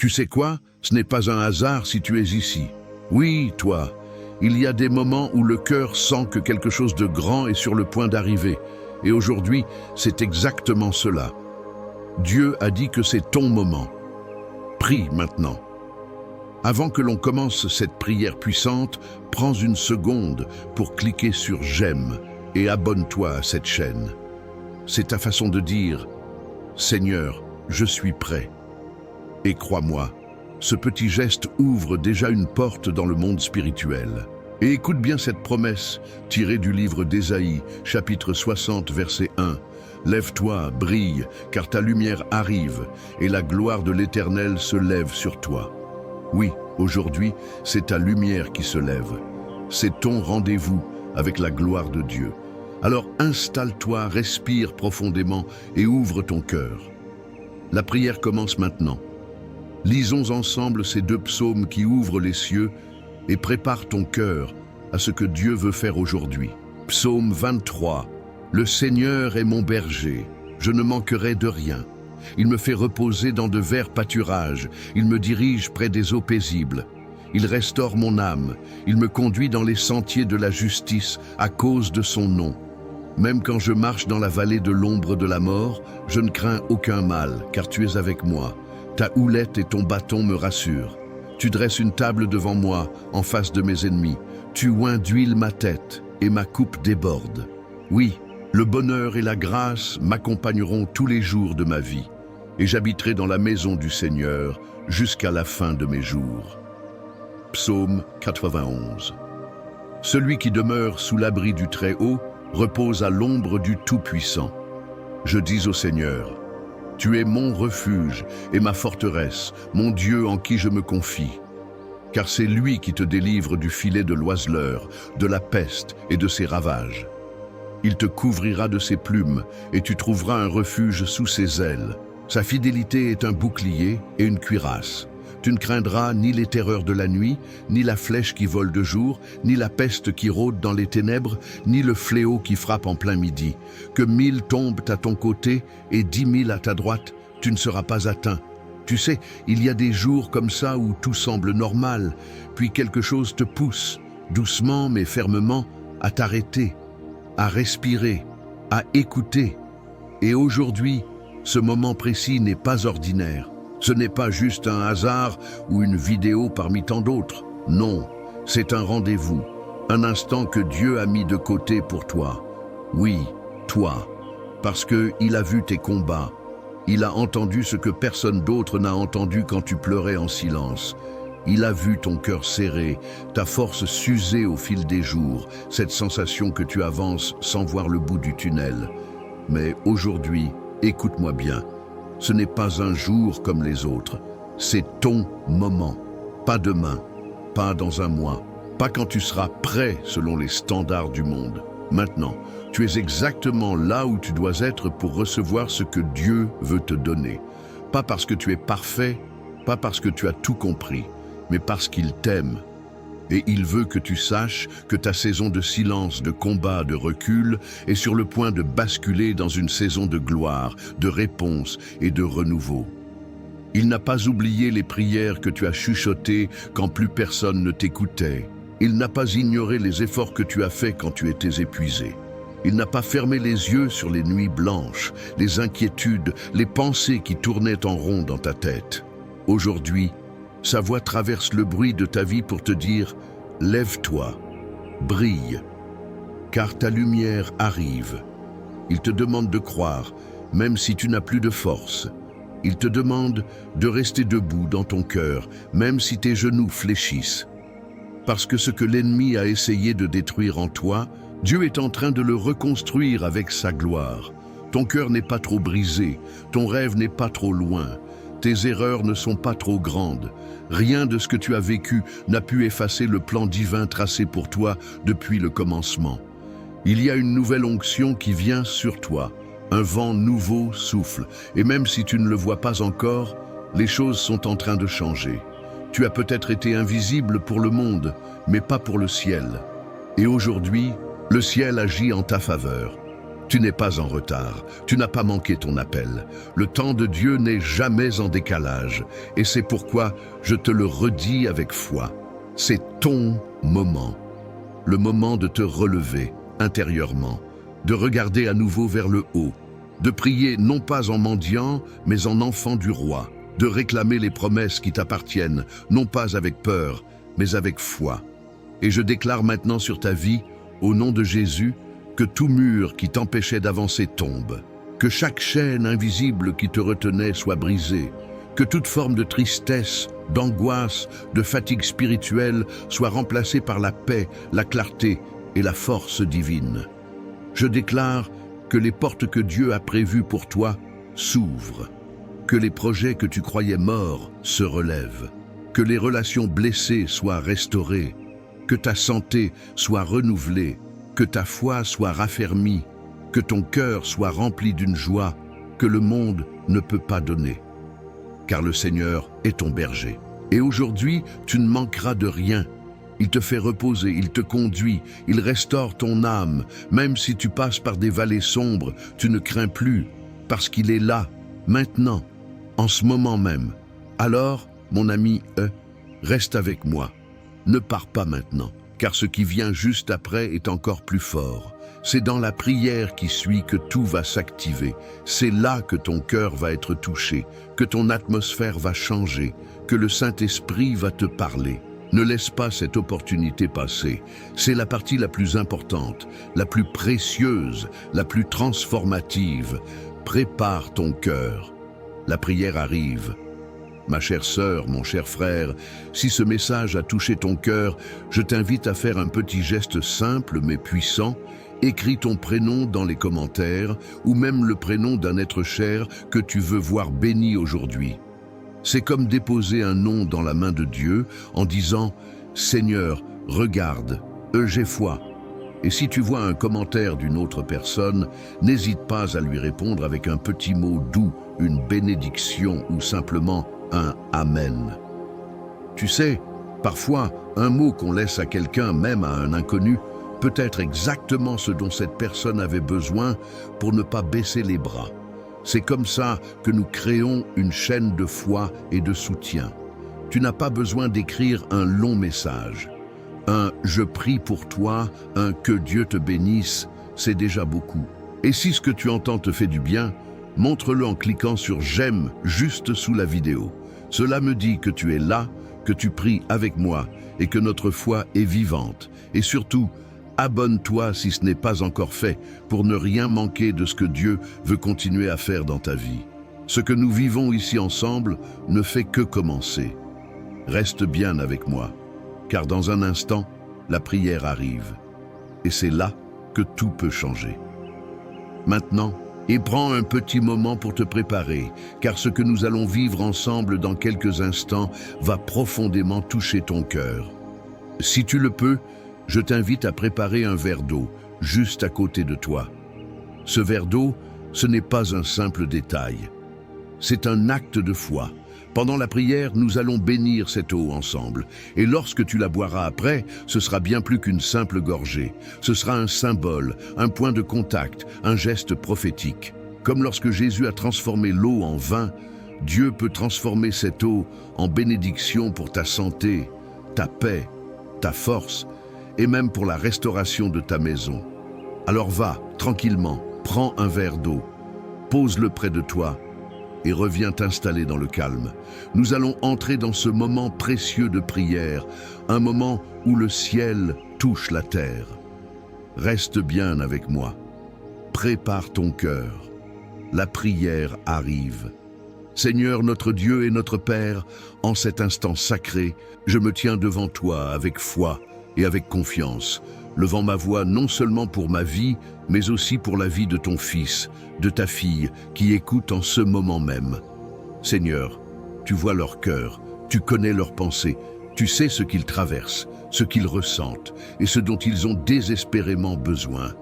Tu sais quoi? Ce n'est pas un hasard si tu es ici. Oui, toi, il y a des moments où le cœur sent que quelque chose de grand est sur le point d'arriver. Et aujourd'hui, c'est exactement cela. Dieu a dit que c'est ton moment. Prie maintenant. Avant que l'on commence cette prière puissante, prends une seconde pour cliquer sur j'aime et abonne-toi à cette chaîne. C'est ta façon de dire « Seigneur, je suis prêt ». Et crois-moi, ce petit geste ouvre déjà une porte dans le monde spirituel. Et écoute bien cette promesse tirée du livre d'Ésaïe, chapitre 60, verset 1. « Lève-toi, brille, car ta lumière arrive, et la gloire de l'Éternel se lève sur toi. » Oui, aujourd'hui, c'est ta lumière qui se lève. C'est ton rendez-vous avec la gloire de Dieu. Alors installe-toi, respire profondément et ouvre ton cœur. La prière commence maintenant. Lisons ensemble ces deux psaumes qui ouvrent les cieux et préparent ton cœur à ce que Dieu veut faire aujourd'hui. Psaume 23. Le Seigneur est mon berger, je ne manquerai de rien. Il me fait reposer dans de verts pâturages, il me dirige près des eaux paisibles. Il restaure mon âme, il me conduit dans les sentiers de la justice à cause de son nom. Même quand je marche dans la vallée de l'ombre de la mort, je ne crains aucun mal, car tu es avec moi. Ta houlette et ton bâton me rassurent. Tu dresses une table devant moi, en face de mes ennemis. Tu oins d'huile ma tête, et ma coupe déborde. Oui, le bonheur et la grâce m'accompagneront tous les jours de ma vie, et j'habiterai dans la maison du Seigneur jusqu'à la fin de mes jours. Psaume 91. Celui qui demeure sous l'abri du Très-Haut repose à l'ombre du Tout-Puissant. Je dis au Seigneur, tu es mon refuge et ma forteresse, mon Dieu en qui je me confie. Car c'est lui qui te délivre du filet de l'oiseleur, de la peste et de ses ravages. Il te couvrira de ses plumes et tu trouveras un refuge sous ses ailes. Sa fidélité est un bouclier et une cuirasse. Tu ne craindras ni les terreurs de la nuit, ni la flèche qui vole de jour, ni la peste qui rôde dans les ténèbres, ni le fléau qui frappe en plein midi. Que 1000 tombent à ton côté et 10 000 à ta droite, tu ne seras pas atteint. Tu sais, il y a des jours comme ça où tout semble normal, puis quelque chose te pousse, doucement mais fermement, à t'arrêter, à respirer, à écouter. Et aujourd'hui, ce moment précis n'est pas ordinaire. Ce n'est pas juste un hasard ou une vidéo parmi tant d'autres. Non, c'est un rendez-vous, un instant que Dieu a mis de côté pour toi. Oui, toi, parce qu'il a vu tes combats. Il a entendu ce que personne d'autre n'a entendu quand tu pleurais en silence. Il a vu ton cœur serré, ta force s'user au fil des jours, cette sensation que tu avances sans voir le bout du tunnel. Mais aujourd'hui, écoute-moi bien. Ce n'est pas un jour comme les autres, c'est ton moment. Pas demain, pas dans un mois, pas quand tu seras prêt selon les standards du monde. Maintenant, tu es exactement là où tu dois être pour recevoir ce que Dieu veut te donner. Pas parce que tu es parfait, pas parce que tu as tout compris, mais parce qu'il t'aime. Et il veut que tu saches que ta saison de silence, de combat, de recul est sur le point de basculer dans une saison de gloire, de réponse et de renouveau. Il n'a pas oublié les prières que tu as chuchotées quand plus personne ne t'écoutait. Il n'a pas ignoré les efforts que tu as faits quand tu étais épuisé. Il n'a pas fermé les yeux sur les nuits blanches, les inquiétudes, les pensées qui tournaient en rond dans ta tête. Aujourd'hui, sa voix traverse le bruit de ta vie pour te dire « Lève-toi, brille, car ta lumière arrive ». Il te demande de croire, même si tu n'as plus de force. Il te demande de rester debout dans ton cœur, même si tes genoux fléchissent. Parce que ce que l'ennemi a essayé de détruire en toi, Dieu est en train de le reconstruire avec sa gloire. Ton cœur n'est pas trop brisé, ton rêve n'est pas trop loin. Tes erreurs ne sont pas trop grandes. Rien de ce que tu as vécu n'a pu effacer le plan divin tracé pour toi depuis le commencement. Il y a une nouvelle onction qui vient sur toi. Un vent nouveau souffle. Et même si tu ne le vois pas encore, les choses sont en train de changer. Tu as peut-être été invisible pour le monde, mais pas pour le ciel. Et aujourd'hui, le ciel agit en ta faveur. Tu n'es pas en retard, tu n'as pas manqué ton appel. Le temps de Dieu n'est jamais en décalage, et c'est pourquoi je te le redis avec foi. C'est ton moment, le moment de te relever intérieurement, de regarder à nouveau vers le haut, de prier non pas en mendiant, mais en enfant du roi, de réclamer les promesses qui t'appartiennent, non pas avec peur, mais avec foi. Et je déclare maintenant sur ta vie, au nom de Jésus, que tout mur qui t'empêchait d'avancer tombe, que chaque chaîne invisible qui te retenait soit brisée, que toute forme de tristesse, d'angoisse, de fatigue spirituelle soit remplacée par la paix, la clarté et la force divine. Je déclare que les portes que Dieu a prévues pour toi s'ouvrent, que les projets que tu croyais morts se relèvent, que les relations blessées soient restaurées, que ta santé soit renouvelée, que ta foi soit raffermie, que ton cœur soit rempli d'une joie que le monde ne peut pas donner. Car le Seigneur est ton berger. Et aujourd'hui, tu ne manqueras de rien. Il te fait reposer, il te conduit, il restaure ton âme. Même si tu passes par des vallées sombres, tu ne crains plus, parce qu'il est là, maintenant, en ce moment même. Alors, mon ami, reste avec moi. Ne pars pas maintenant, car ce qui vient juste après est encore plus fort. C'est dans la prière qui suit que tout va s'activer. C'est là que ton cœur va être touché, que ton atmosphère va changer, que le Saint-Esprit va te parler. Ne laisse pas cette opportunité passer. C'est la partie la plus importante, la plus précieuse, la plus transformative. Prépare ton cœur. La prière arrive. Ma chère sœur, mon cher frère, si ce message a touché ton cœur, je t'invite à faire un petit geste simple mais puissant. Écris ton prénom dans les commentaires ou même le prénom d'un être cher que tu veux voir béni aujourd'hui. C'est comme déposer un nom dans la main de Dieu en disant « Seigneur, regarde, j'ai foi ». Et si tu vois un commentaire d'une autre personne, n'hésite pas à lui répondre avec un petit mot doux, une bénédiction ou simplement un « Amen ». Tu sais, parfois, un mot qu'on laisse à quelqu'un, même à un inconnu, peut être exactement ce dont cette personne avait besoin pour ne pas baisser les bras. C'est comme ça que nous créons une chaîne de foi et de soutien. Tu n'as pas besoin d'écrire un long message. Un « je prie pour toi », un « que Dieu te bénisse », c'est déjà beaucoup. Et si ce que tu entends te fait du bien, montre-le en cliquant sur « j'aime » juste sous la vidéo. Cela me dit que tu es là, que tu pries avec moi et que notre foi est vivante. Et surtout, abonne-toi si ce n'est pas encore fait pour ne rien manquer de ce que Dieu veut continuer à faire dans ta vie. Ce que nous vivons ici ensemble ne fait que commencer. Reste bien avec moi, car dans un instant, la prière arrive. Et c'est là que tout peut changer. Maintenant, et prends un petit moment pour te préparer, car ce que nous allons vivre ensemble dans quelques instants va profondément toucher ton cœur. Si tu le peux, je t'invite à préparer un verre d'eau, juste à côté de toi. Ce verre d'eau, ce n'est pas un simple détail. C'est un acte de foi. Pendant la prière, nous allons bénir cette eau ensemble. Et lorsque tu la boiras après, ce sera bien plus qu'une simple gorgée. Ce sera un symbole, un point de contact, un geste prophétique. Comme lorsque Jésus a transformé l'eau en vin, Dieu peut transformer cette eau en bénédiction pour ta santé, ta paix, ta force, et même pour la restauration de ta maison. Alors va, tranquillement, prends un verre d'eau, pose-le près de toi et reviens t'installer dans le calme. Nous allons entrer dans ce moment précieux de prière, un moment où le ciel touche la terre. Reste bien avec moi. Prépare ton cœur. La prière arrive. Seigneur notre Dieu et notre Père, en cet instant sacré, je me tiens devant toi avec foi et avec confiance, levant ma voix non seulement pour ma vie, mais aussi pour la vie de ton fils, de ta fille, qui écoute en ce moment même. Seigneur, tu vois leur cœur, tu connais leurs pensées, tu sais ce qu'ils traversent, ce qu'ils ressentent et ce dont ils ont désespérément besoin.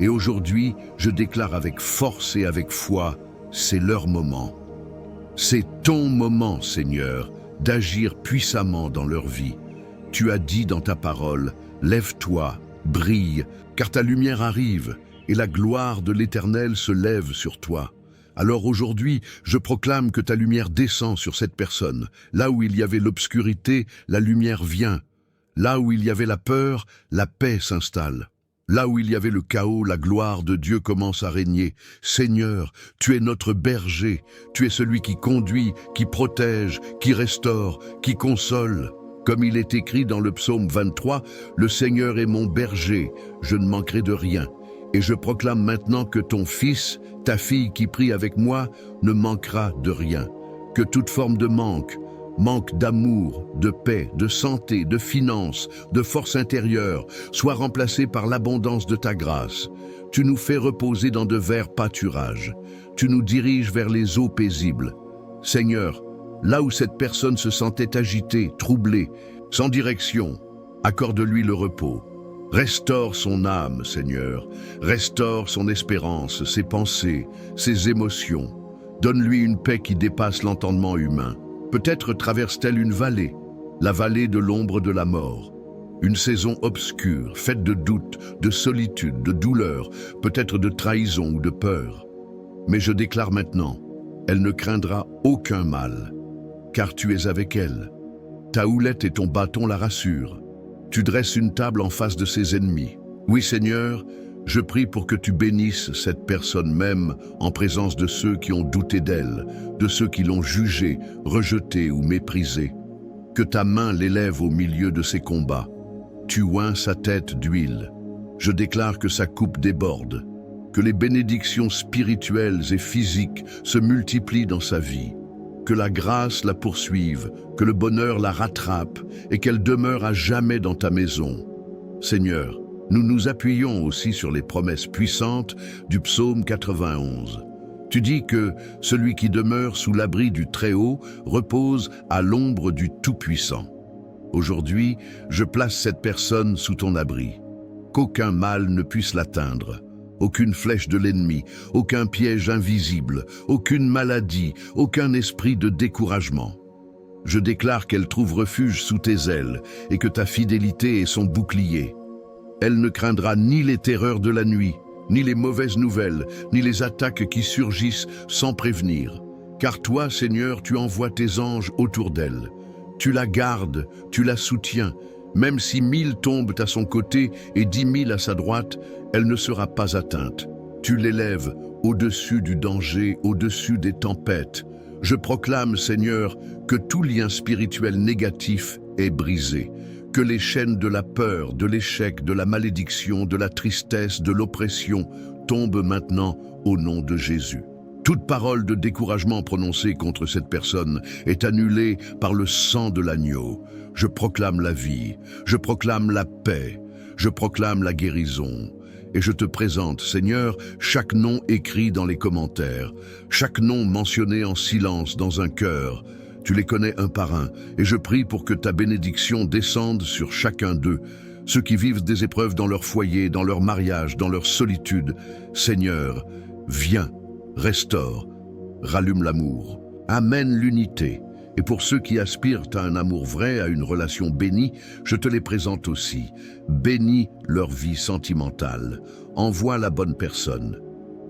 Et aujourd'hui, je déclare avec force et avec foi, c'est leur moment. C'est ton moment, Seigneur, d'agir puissamment dans leur vie. Tu as dit dans ta parole, lève-toi, brille, car ta lumière arrive, et la gloire de l'Éternel se lève sur toi. Alors aujourd'hui, je proclame que ta lumière descend sur cette personne. Là où il y avait l'obscurité, la lumière vient. Là où il y avait la peur, la paix s'installe. Là où il y avait le chaos, la gloire de Dieu commence à régner. Seigneur, tu es notre berger, tu es celui qui conduit, qui protège, qui restaure, qui console. Comme il est écrit dans le psaume 23, « Le Seigneur est mon berger, je ne manquerai de rien. » Et je proclame maintenant que ton fils, ta fille qui prie avec moi, ne manquera de rien. Que toute forme de manque d'amour, de paix, de santé, de finances, de force intérieure, soit remplacée par l'abondance de ta grâce. Tu nous fais reposer dans de verts pâturages. Tu nous diriges vers les eaux paisibles. Seigneur, là où cette personne se sentait agitée, troublée, sans direction, accorde-lui le repos. Restaure son âme, Seigneur. Restaure son espérance, ses pensées, ses émotions. Donne-lui une paix qui dépasse l'entendement humain. Peut-être traverse-t-elle une vallée, la vallée de l'ombre de la mort. Une saison obscure, faite de doutes, de solitude, de douleur, peut-être de trahison ou de peur. Mais je déclare maintenant, elle ne craindra aucun mal, car tu es avec elle. Ta houlette et ton bâton la rassurent. Tu dresses une table en face de ses ennemis. Oui, Seigneur, je prie pour que tu bénisses cette personne même en présence de ceux qui ont douté d'elle, de ceux qui l'ont jugée, rejetée ou méprisée. Que ta main l'élève au milieu de ses combats. Tu oins sa tête d'huile. Je déclare que sa coupe déborde, que les bénédictions spirituelles et physiques se multiplient dans sa vie, que la grâce la poursuive, que le bonheur la rattrape et qu'elle demeure à jamais dans ta maison. Seigneur, nous nous appuyons aussi sur les promesses puissantes du psaume 91. Tu dis que celui qui demeure sous l'abri du Très-Haut repose à l'ombre du Tout-Puissant. Aujourd'hui, je place cette personne sous ton abri. Qu'aucun mal ne puisse l'atteindre. Aucune flèche de l'ennemi, aucun piège invisible, aucune maladie, aucun esprit de découragement. Je déclare qu'elle trouve refuge sous tes ailes et que ta fidélité est son bouclier. Elle ne craindra ni les terreurs de la nuit, ni les mauvaises nouvelles, ni les attaques qui surgissent sans prévenir. Car toi, Seigneur, tu envoies tes anges autour d'elle. Tu la gardes, tu la soutiens. Même si 1000 tombent à son côté et 10 000 à sa droite, elle ne sera pas atteinte. Tu l'élèves au-dessus du danger, au-dessus des tempêtes. Je proclame, Seigneur, que tout lien spirituel négatif est brisé. Que les chaînes de la peur, de l'échec, de la malédiction, de la tristesse, de l'oppression tombent maintenant au nom de Jésus. Toute parole de découragement prononcée contre cette personne est annulée par le sang de l'agneau. Je proclame la vie, je proclame la paix, je proclame la guérison. Et je te présente, Seigneur, chaque nom écrit dans les commentaires, chaque nom mentionné en silence dans un cœur. Tu les connais un par un, et je prie pour que ta bénédiction descende sur chacun d'eux, ceux qui vivent des épreuves dans leur foyer, dans leur mariage, dans leur solitude. Seigneur, viens, restaure, rallume l'amour, amène l'unité. Et pour ceux qui aspirent à un amour vrai, à une relation bénie, je te les présente aussi. Bénis leur vie sentimentale, envoie la bonne personne,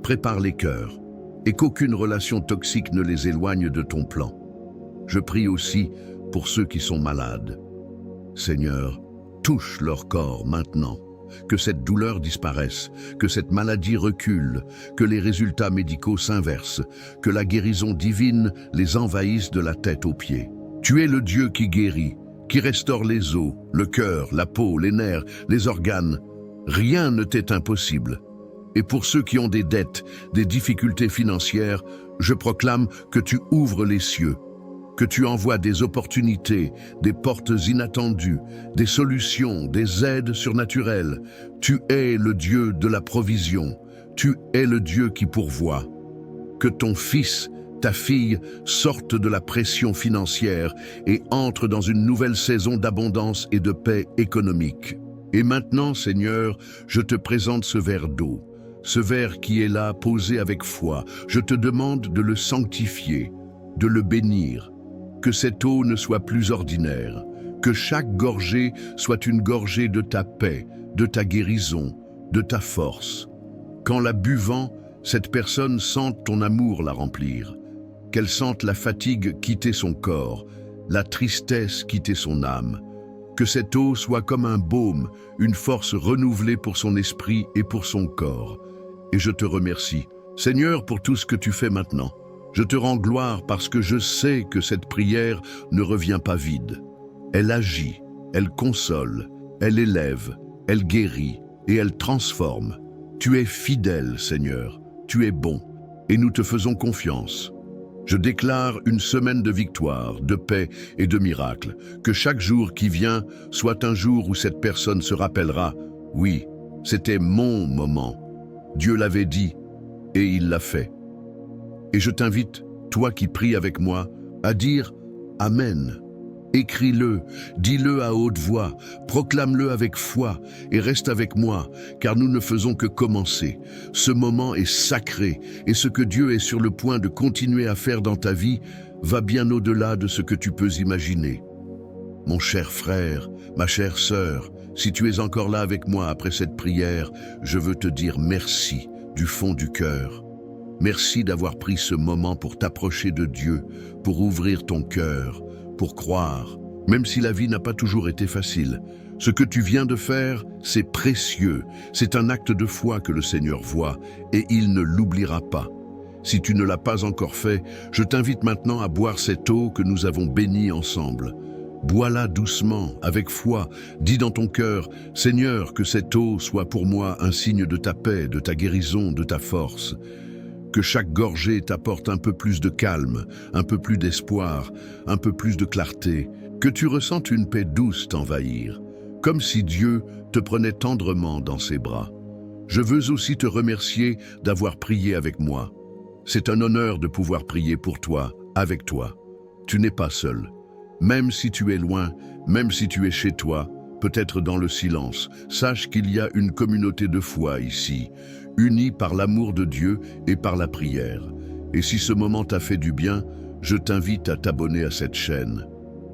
prépare les cœurs, et qu'aucune relation toxique ne les éloigne de ton plan. Je prie aussi pour ceux qui sont malades. Seigneur, touche leur corps maintenant. Que cette douleur disparaisse, que cette maladie recule, que les résultats médicaux s'inversent, que la guérison divine les envahisse de la tête aux pieds. Tu es le Dieu qui guérit, qui restaure les os, le cœur, la peau, les nerfs, les organes. Rien ne t'est impossible. Et pour ceux qui ont des dettes, des difficultés financières, je proclame que tu ouvres les cieux, que tu envoies des opportunités, des portes inattendues, des solutions, des aides surnaturelles. Tu es le Dieu de la provision. Tu es le Dieu qui pourvoit. Que ton fils, ta fille, sortent de la pression financière et entrent dans une nouvelle saison d'abondance et de paix économique. Et maintenant, Seigneur, je te présente ce verre d'eau, ce verre qui est là, posé avec foi. Je te demande de le sanctifier, de le bénir. Que cette eau ne soit plus ordinaire, que chaque gorgée soit une gorgée de ta paix, de ta guérison, de ta force. Qu'en la buvant, cette personne sente ton amour la remplir, qu'elle sente la fatigue quitter son corps, la tristesse quitter son âme, que cette eau soit comme un baume, une force renouvelée pour son esprit et pour son corps. Et je te remercie, Seigneur, pour tout ce que tu fais maintenant. Je te rends gloire parce que je sais que cette prière ne revient pas vide. Elle agit, elle console, elle élève, elle guérit et elle transforme. Tu es fidèle, Seigneur, tu es bon, et nous te faisons confiance. Je déclare une semaine de victoire, de paix et de miracles, que chaque jour qui vient soit un jour où cette personne se rappellera, oui, c'était mon moment. Dieu l'avait dit, et il l'a fait. Et je t'invite, toi qui pries avec moi, à dire « Amen ». Écris-le, dis-le à haute voix, proclame-le avec foi et reste avec moi, car nous ne faisons que commencer. Ce moment est sacré et ce que Dieu est sur le point de continuer à faire dans ta vie va bien au-delà de ce que tu peux imaginer. Mon cher frère, ma chère sœur, si tu es encore là avec moi après cette prière, je veux te dire merci du fond du cœur. Merci d'avoir pris ce moment pour t'approcher de Dieu, pour ouvrir ton cœur, pour croire, même si la vie n'a pas toujours été facile. Ce que tu viens de faire, c'est précieux. C'est un acte de foi que le Seigneur voit et il ne l'oubliera pas. Si tu ne l'as pas encore fait, je t'invite maintenant à boire cette eau que nous avons bénie ensemble. Bois-la doucement, avec foi. Dis dans ton cœur, Seigneur, que cette eau soit pour moi un signe de ta paix, de ta guérison, de ta force. Que chaque gorgée t'apporte un peu plus de calme, un peu plus d'espoir, un peu plus de clarté. Que tu ressentes une paix douce t'envahir, comme si Dieu te prenait tendrement dans ses bras. Je veux aussi te remercier d'avoir prié avec moi. C'est un honneur de pouvoir prier pour toi, avec toi. Tu n'es pas seul. Même si tu es loin, même si tu es chez toi, peut-être dans le silence, sache qu'il y a une communauté de foi ici, unis par l'amour de Dieu et par la prière. Et si ce moment t'a fait du bien, je t'invite à t'abonner à cette chaîne.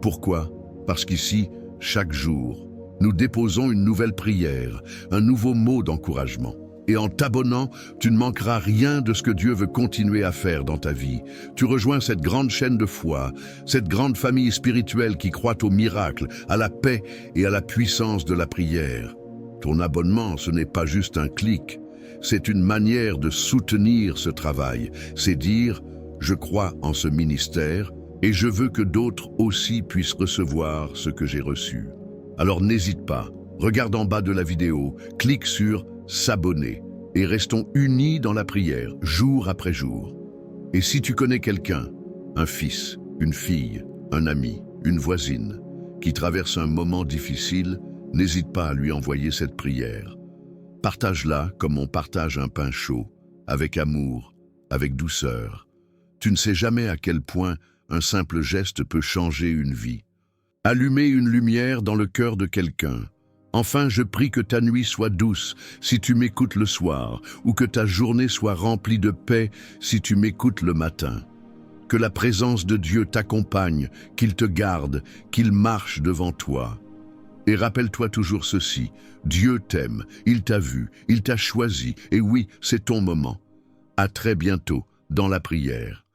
Pourquoi? Parce qu'ici, chaque jour, nous déposons une nouvelle prière, un nouveau mot d'encouragement. Et en t'abonnant, tu ne manqueras rien de ce que Dieu veut continuer à faire dans ta vie. Tu rejoins cette grande chaîne de foi, cette grande famille spirituelle qui croit au miracle, à la paix et à la puissance de la prière. Ton abonnement, ce n'est pas juste un clic. C'est une manière de soutenir ce travail. C'est dire, je crois en ce ministère et je veux que d'autres aussi puissent recevoir ce que j'ai reçu. Alors n'hésite pas, regarde en bas de la vidéo, clique sur s'abonner et restons unis dans la prière, jour après jour. Et si tu connais quelqu'un, un fils, une fille, un ami, une voisine, qui traverse un moment difficile, n'hésite pas à lui envoyer cette prière. Partage-la comme on partage un pain chaud, avec amour, avec douceur. Tu ne sais jamais à quel point un simple geste peut changer une vie. Allumer une lumière dans le cœur de quelqu'un. Enfin, je prie que ta nuit soit douce si tu m'écoutes le soir, ou que ta journée soit remplie de paix si tu m'écoutes le matin. Que la présence de Dieu t'accompagne, qu'il te garde, qu'il marche devant toi. Et rappelle-toi toujours ceci, Dieu t'aime, il t'a vu, il t'a choisi, et oui, c'est ton moment. À très bientôt dans la prière.